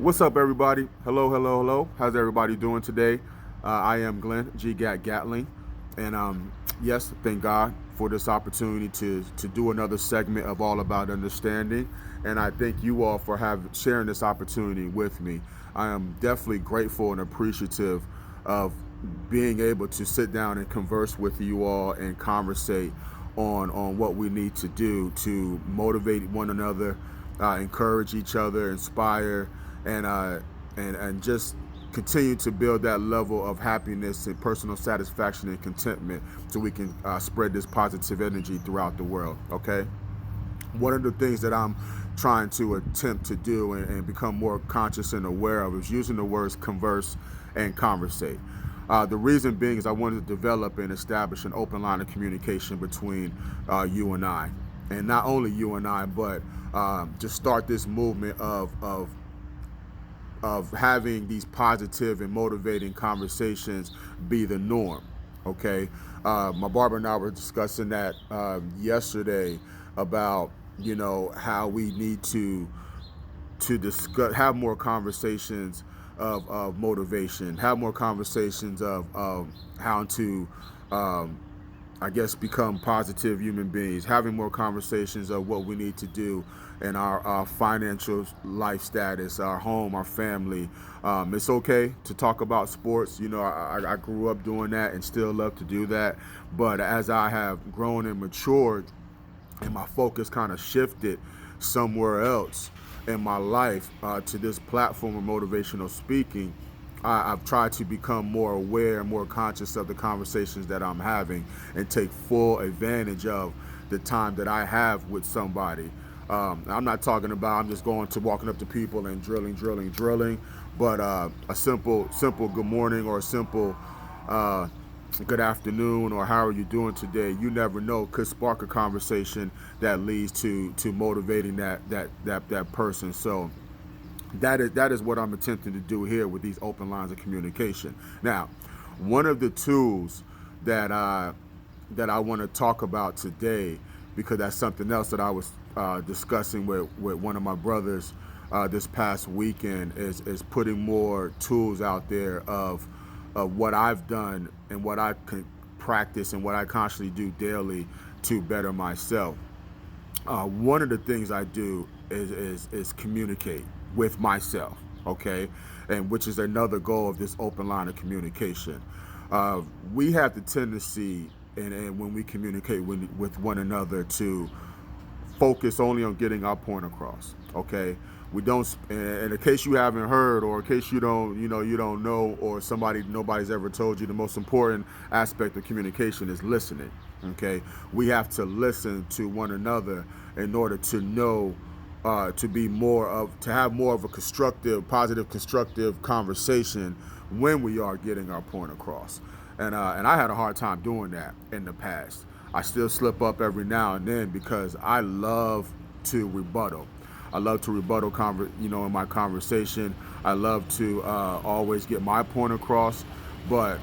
What's up, everybody? Hello, hello, hello. How's everybody doing today? I am Glenn G. Gatling, and yes, thank God for this opportunity to do another segment of All About Understanding. And I thank you all for sharing this opportunity with me. I am definitely grateful and appreciative of being able to sit down and converse with you all and conversate on what we need to do to motivate one another, encourage each other, inspire, and just continue to build that level of happiness and personal satisfaction and contentment, so we can spread this positive energy throughout the world. Okay. One of the things that I'm trying to attempt to do and become more conscious and aware of is using the words converse and conversate. The reason being is I wanted to develop and establish an open line of communication between you and I. And not only you and I, but just start this movement of having these positive and motivating conversations be the norm. Okay. My barber and I were discussing that yesterday about how we need to discuss, have more conversations of motivation, have more conversations of how to I guess become positive human beings, having more conversations of what we need to do in our financial life status, our home, our family. It's okay to talk about sports. I grew up doing that and still love to do that. But as I have grown and matured and my focus kind of shifted somewhere else in my life, to this platform of motivational speaking, I've tried to become more aware and more conscious of the conversations that I'm having and take full advantage of the time that I have with somebody. I'm not talking about I'm just going to walking up to people and drilling, but a simple good morning, or a simple good afternoon, or how are you doing today? You never know, could spark a conversation that leads to motivating that person. So that is what I'm attempting to do here with these open lines of communication. Now, one of the tools that I want to talk about today, because that's something else that I was discussing with one of my brothers this past weekend, is putting more tools out there of what I've done and what I can practice and what I constantly do daily to better myself. One of the things I do is communicate with myself, okay, and which is another goal of this open line of communication. We have the tendency, and when we communicate with one another, to focus only on getting our point across. Okay, we don't. And in case you haven't heard, or in case you don't know, or nobody's ever told you, the most important aspect of communication is listening. Okay, we have to listen to one another in order to know, to have more of a positive, constructive conversation when we are getting our point across. And I had a hard time doing that in the past. I still slip up every now and then because I love to rebuttal. I love to rebuttal, in my conversation. I love to always get my point across, but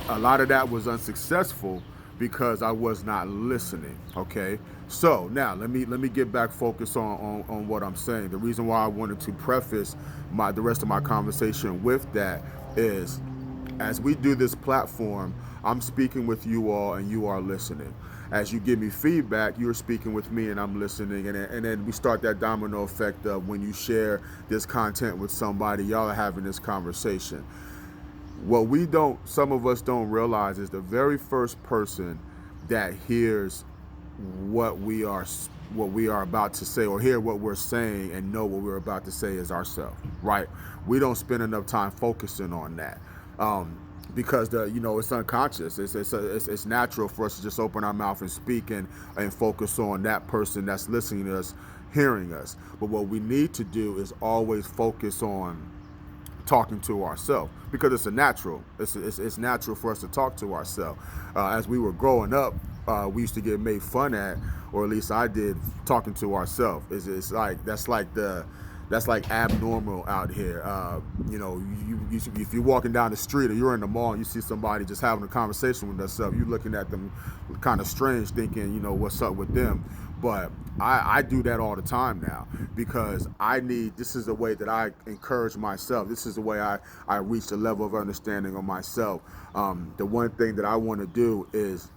a lot of that was unsuccessful because I was not listening. Okay, so now let me get back focused on what I'm saying. The reason why I wanted to preface the rest of my conversation with that is, as we do this platform, I'm speaking with you all and you are listening. As you give me feedback, you're speaking with me and I'm listening. And then we start that domino effect of when you share this content with somebody, y'all are having this conversation. What some of us don't realize is the very first person that hears what we are about to say, or hear what we're saying and know what we're about to say, is ourselves, right? We don't spend enough time focusing on that. Because it's unconscious. It's natural for us to just open our mouth and speak and focus on that person that's listening to us, hearing us. But what we need to do is always focus on talking to ourselves, because it's natural for us to talk to ourselves. As we were growing up, we used to get made fun at, or at least I did, talking to ourselves. It's like that's like abnormal out here. If you're walking down the street or you're in the mall and you see somebody just having a conversation with themselves, you're looking at them kind of strange, thinking, what's up with them. But I do that all the time now because this is the way that I encourage myself. This is the way I reach a level of understanding of myself. The one thing that I want to do is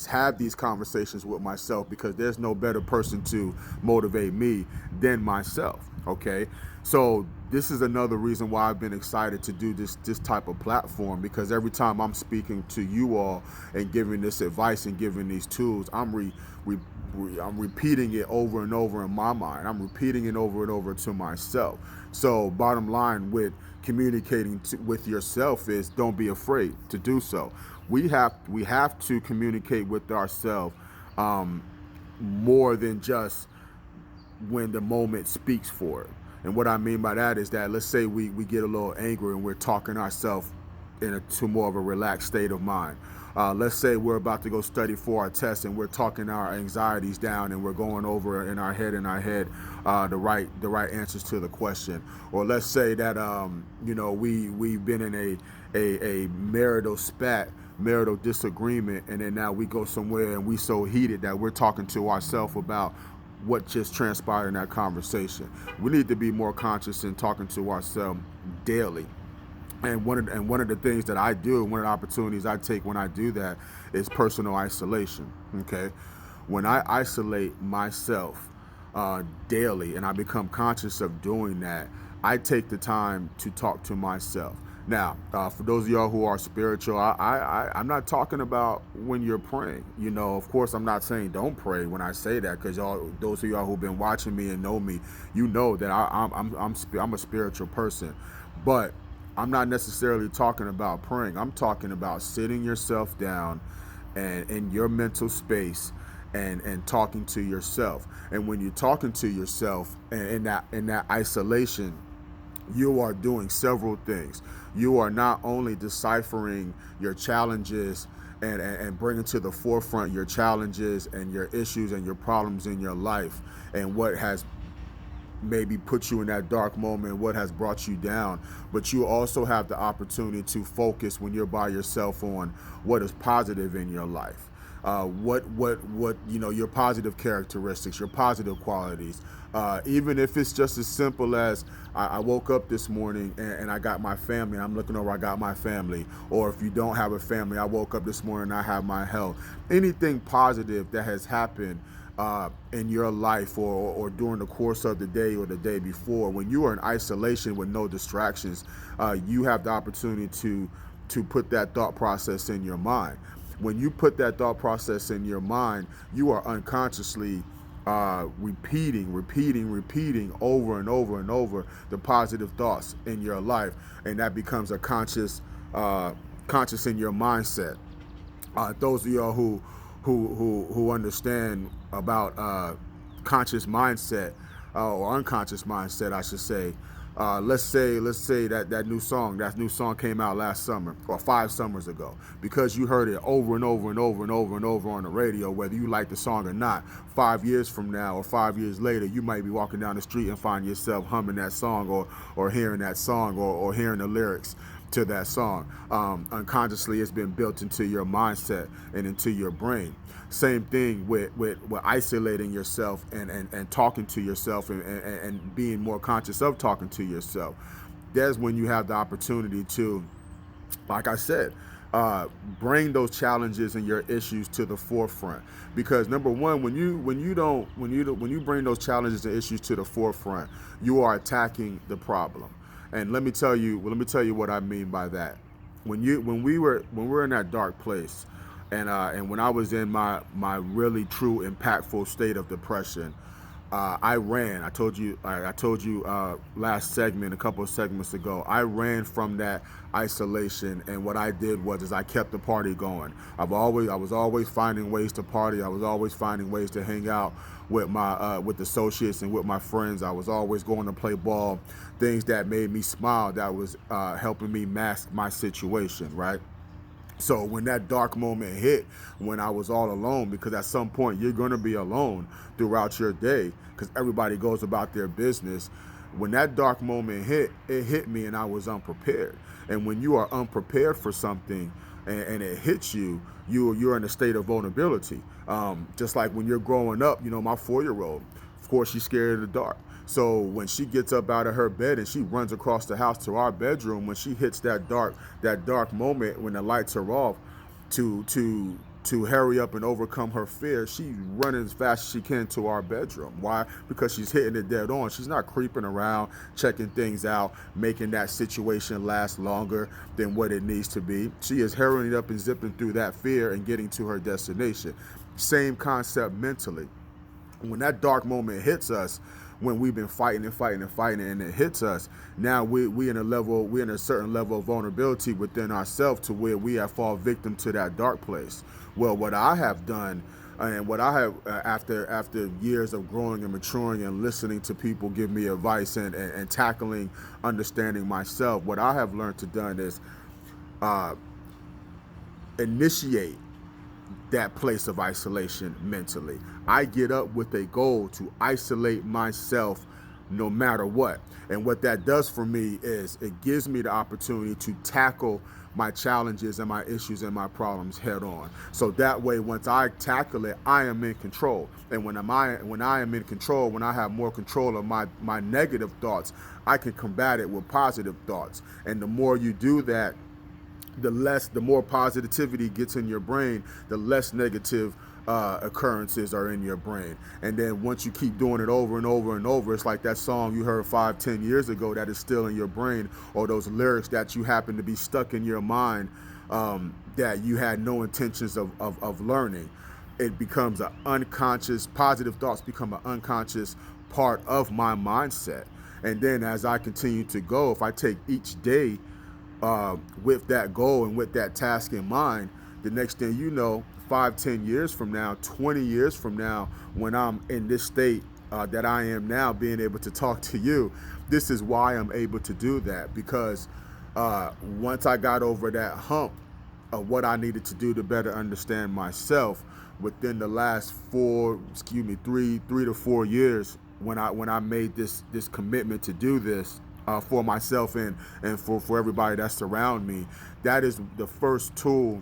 have these conversations with myself, because there's no better person to motivate me than myself. Okay, so this is another reason why I've been excited to do this type of platform, because every time I'm speaking to you all and giving this advice and giving these tools, I'm repeating it over and over in my mind. I'm repeating it over and over to myself. So bottom line with communicating with yourself is, don't be afraid to do so. We have to communicate with ourselves more than just when the moment speaks for it. And what I mean by that is that, let's say we get a little angry and we're talking ourselves to more of a relaxed state of mind. Let's say we're about to go study for our test and we're talking our anxieties down and we're going over in our head the right answers to the question. Or let's say that we've been in a marital disagreement, and then now we go somewhere and we so heated that we're talking to ourselves about what just transpired in that conversation. We need to be more conscious in talking to ourselves daily. And one of the things that I do, one of the opportunities I take when I do that, is personal isolation. Okay, when I isolate myself daily, and I become conscious of doing that, I take the time to talk to myself. Now, for those of y'all who are spiritual, I'm not talking about when you're praying. Of course, I'm not saying don't pray when I say that, because those of y'all who've been watching me and know me, you know that I'm a spiritual person. But I'm not necessarily talking about praying. I'm talking about sitting yourself down and in your mental space and talking to yourself. And when you're talking to yourself in that isolation, you are doing several things. You are not only deciphering your challenges and bringing to the forefront your challenges and your issues and your problems in your life, and what has maybe put you in that dark moment, what has brought you down, but you also have the opportunity to focus when you're by yourself on what is positive in your life. What your positive characteristics, your positive qualities. Even if it's just as simple as I woke up this morning and I got my family, I'm looking over, I got my family. Or if you don't have a family, I woke up this morning and I have my health. Anything positive that has happened in your life or during the course of the day or the day before, when you are in isolation with no distractions, you have the opportunity to put that thought process in your mind. When you put that thought process in your mind, you are unconsciously repeating over and over and over the positive thoughts in your life, and that becomes a conscious in your mindset. Those of y'all who understand about conscious mindset or unconscious mindset, I should say. Let's say that new song came out last summer or 5 summers ago, because you heard it over and over and over and over and over on the radio, whether you like the song or not. 5 years from now or 5 years later, you might be walking down the street and find yourself humming that song or hearing that song or hearing the lyrics to that song. Unconsciously, it's been built into your mindset and into your brain. Same thing with isolating yourself and talking to yourself and being more conscious of talking to yourself. That's when you have the opportunity to, like I said, bring those challenges and your issues to the forefront. Because number one, when you bring those challenges and issues to the forefront, you are attacking the problem. And let me tell you what I mean by that. When we were in that dark place, and when I was in my really true impactful state of depression, I ran. I told you last segment, a couple of segments ago, I ran from that isolation, and what I did was I kept the party going. I was always finding ways to party. I was always finding ways to hang out with my with associates and with my friends. I was always going to play ball, things that made me smile, that was helping me mask my situation, right? So when that dark moment hit, when I was all alone, because at some point you're going to be alone throughout your day, because everybody goes about their business. When that dark moment hit, it hit me and I was unprepared. And when you are unprepared for something, and it hits you, you're in a state of vulnerability. Just like when you're growing up, my 4-year-old, of course, she's scared of the dark. So when she gets up out of her bed and she runs across the house to our bedroom, when she hits that dark moment when the lights are off, to hurry up and overcome her fear, she's running as fast as she can to our bedroom. Why? Because she's hitting it dead on. She's not creeping around, checking things out, making that situation last longer than what it needs to be. She is hurrying up and zipping through that fear and getting to her destination. Same concept mentally. When that dark moment hits us, when we've been fighting and fighting and fighting, and it hits us, now we're in a certain level of vulnerability within ourselves to where we have fallen victim to that dark place. Well, what I have done, and what I have after years of growing and maturing and listening to people give me advice and tackling understanding myself, what I have learned to done is initiate that place of isolation mentally. I get up with a goal to isolate myself no matter what. And what that does for me is it gives me the opportunity to tackle my challenges and my issues and my problems head on. So that way, once I tackle it, I am in control. And when I am in control, when I have more control of my negative thoughts, I can combat it with positive thoughts. And the more you do that, the more positivity gets in your brain, the less negative occurrences are in your brain. And then once you keep doing it over and over and over, it's like that song you heard 5-10 years ago that is still in your brain, or those lyrics that you happen to be stuck in your mind, that you had no intentions of learning. It becomes an unconscious, positive thoughts become an unconscious part of my mindset. And then as I continue to go, if I take each day with that goal and with that task in mind, the next thing you know, 5-10 years from now, 20 years from now, when I'm in this state that I am now, being able to talk to you, this is why I'm able to do that. Because once I got over that hump of what I needed to do to better understand myself, within the last 3 to 4 years, when I made this commitment to do this, for myself and for everybody that's around me, that is the first tool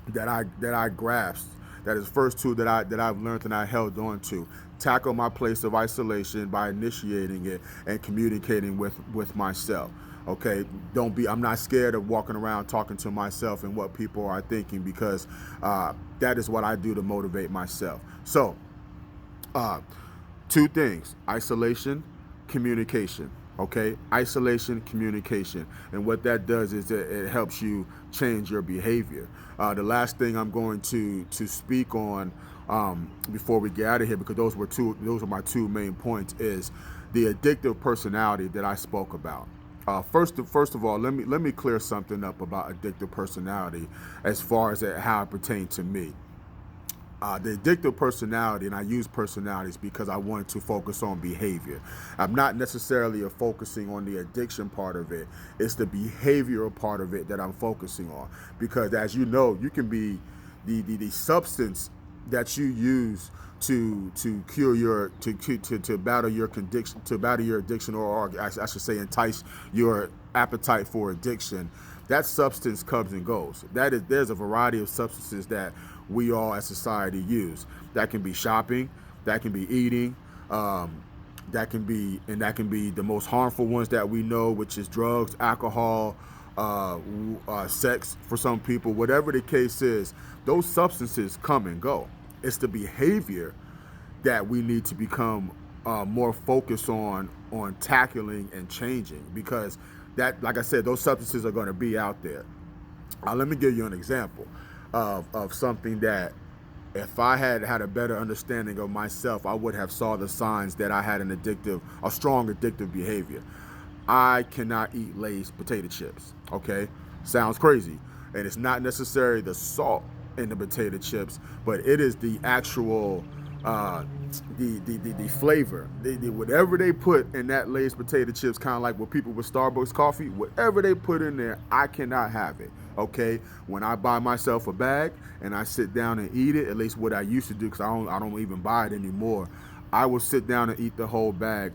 that I grasped. That is the first tool that I've learned and I held on to. Tackle my place of isolation by initiating it and communicating with myself. Okay, I'm not scared of walking around talking to myself and what people are thinking, because that is what I do to motivate myself. So, two things: isolation, communication. Okay, isolation, communication. And what that does is it helps you change your behavior. The last thing I'm going to speak on before we get out of here, because those are my two main points, is the addictive personality that I spoke about. First of all, let me clear something up about addictive personality as far as how it pertains to me. The addictive personality, and I use personalities because I wanted to focus on behavior. I'm not necessarily focusing on the addiction part of it. It's the behavioral part of it that I'm focusing on. Because as you know, you can be the substance that you use to cure to battle your addiction, or I should say entice your appetite for addiction. That substance comes and goes. There's a variety of substances that we all as society use. That can be shopping, that can be eating, that can be the most harmful ones that we know, which is drugs, alcohol, sex for some people. Whatever the case is, those substances come and go. It's the behavior that we need to become more focused on tackling and changing, because that, like I said, those substances are going to be out there. Let me give you an example of something that, if I had a better understanding of myself, I would have saw the signs that I had a strong addictive behavior. I cannot eat Lay's potato chips. Okay, sounds crazy, and it's not necessarily the salt in the potato chips, but it is the actual the flavor. Whatever they put in that Lay's potato chips, kind of like what people with Starbucks coffee, whatever they put in there, I cannot have it. Okay, when I buy myself a bag and I sit down and eat it, at least what I used to do, because I don't even buy it anymore, I will sit down and eat the whole bag,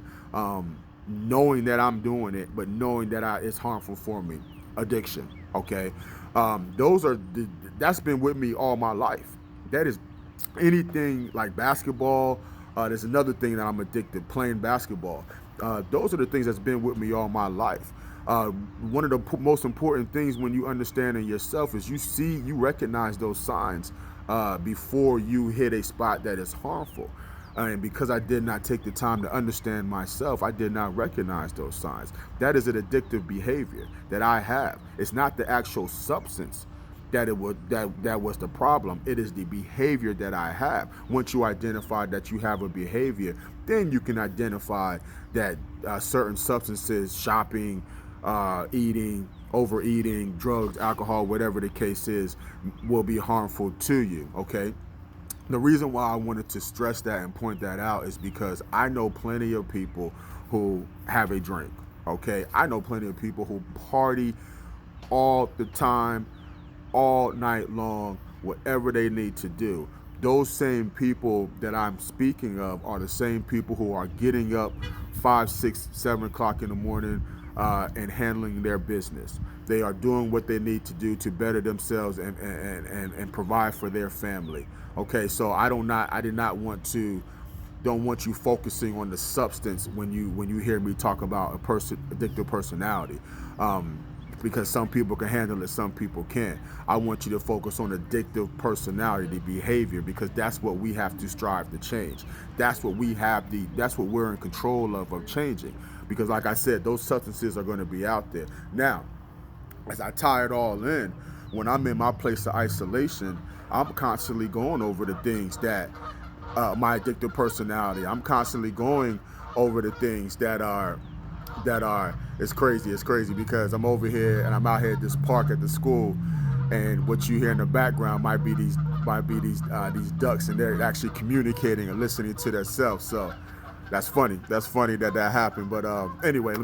knowing that I'm doing it, but knowing that it's harmful for me. Addiction. Okay, That's been with me all my life. That is anything like basketball. There's another thing that I'm addicted, playing basketball. Those are the things that's been with me all my life. One of the most important things when you understand in yourself is you recognize those signs before you hit a spot that is harmful. And because I did not take the time to understand myself, I did not recognize those signs. That is an addictive behavior that I have. It's not the actual substance that was the problem. It is the behavior that I have. Once you identify that you have a behavior, then you can identify that certain substances, shopping, eating, overeating, drugs, alcohol, whatever the case is, will be harmful to you. Okay. The reason why I wanted to stress that and point that out is because I know plenty of people who have a drink. Okay. I know plenty of people who party all the time, all night long, whatever they need to do. Those same people that I'm speaking of are the same people who are getting up 5, 6, 7 o'clock in the morning and handling their business. They are doing what they need to do to better themselves and provide for their family. Okay, so I did not want to don't want you focusing on the substance when you hear me talk about addictive personality. Because some people can handle it, some people can't. I want you to focus on addictive personality behavior, because that's what we have to strive to change. That's what we're in control of changing. Because like I said, those substances are going to be out there. Now, as I tie it all in, when I'm in my place of isolation, I'm constantly going over the things that my addictive personality. I'm constantly going over the things that are it's crazy because I'm over here and I'm out here at this park at the school, and what you hear in the background might be these ducks, and they're actually communicating and listening to themselves. So that's funny that happened. But anyway,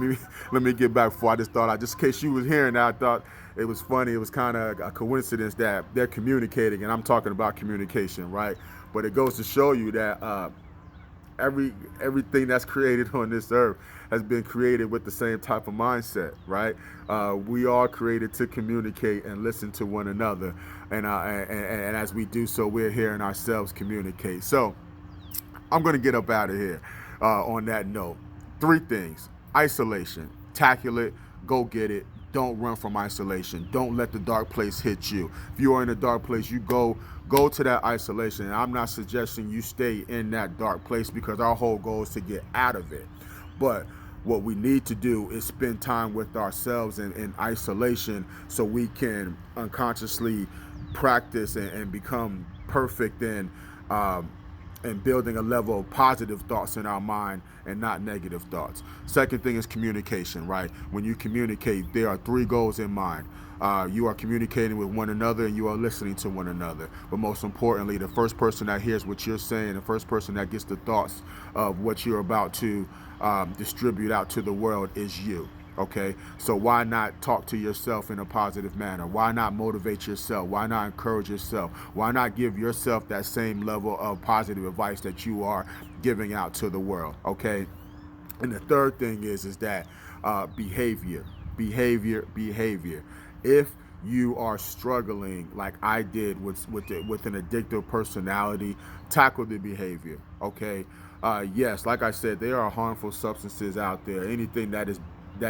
let me get back. Before, just in case you was hearing that, I thought it was funny. It was kind of a coincidence that they're communicating, and I'm talking about communication, right? But it goes to show you that everything that's created on this earth has been created with the same type of mindset, right? We are created to communicate and listen to one another, and as we do so, we're hearing ourselves communicate. So I'm going to get up out of here on that note. 3 things: isolation, tackle it, go get it. Don't run from isolation. Don't let the dark place hit you. If you are in a dark place, you go to that isolation. And I'm not suggesting you stay in that dark place, because our whole goal is to get out of it. But what we need to do is spend time with ourselves in isolation, so we can unconsciously practice and become perfect in and building a level of positive thoughts in our mind and not negative thoughts. Second thing is communication, right? When you communicate, there are 3 goals in mind. You are communicating with one another, and you are listening to one another. But most importantly, the first person that hears what you're saying, the first person that gets the thoughts of what you're about to distribute out to the world is you. Okay, so why not talk to yourself in a positive manner? Why not motivate yourself? Why not encourage yourself? Why not give yourself that same level of positive advice that you are giving out to the world? Okay, and the third thing is that behavior. If you are struggling like I did with an addictive personality, tackle the behavior. Okay, yes, like I said, there are harmful substances out there. Anything that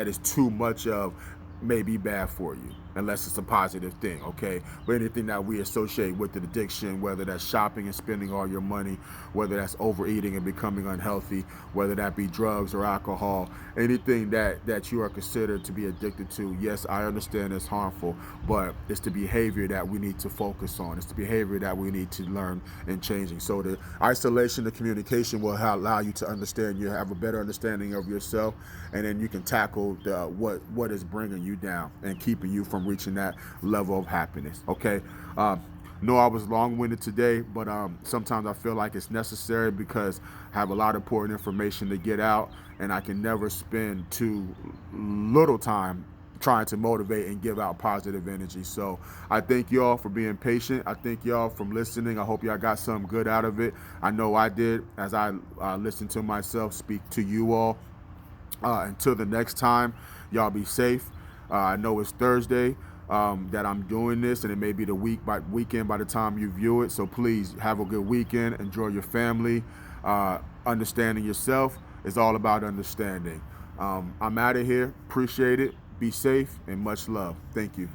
is too much of may be bad for you, unless it's a positive thing, okay? But anything that we associate with the addiction, whether that's shopping and spending all your money, whether that's overeating and becoming unhealthy, whether that be drugs or alcohol, anything that you are considered to be addicted to, yes, I understand it's harmful, but it's the behavior that we need to focus on. It's the behavior that we need to learn and changing. So the isolation, the communication will allow you to understand, you have a better understanding of yourself, and then you can tackle what is bringing you down and keeping you from reaching that level of happiness. Okay. No, I was long-winded today, but sometimes I feel like it's necessary, because I have a lot of important information to get out, and I can never spend too little time trying to motivate and give out positive energy. So I thank y'all for being patient. I thank y'all for listening. I hope y'all got something good out of it. I know I did, as I listened to myself speak to you all. Until the next time, y'all be safe. I know it's Thursday. that I'm doing this, and it may be the weekend by the time you view it. So please have a good weekend. Enjoy your family. Understanding yourself is all about understanding. I'm out of here. Appreciate it. Be safe and much love. Thank you.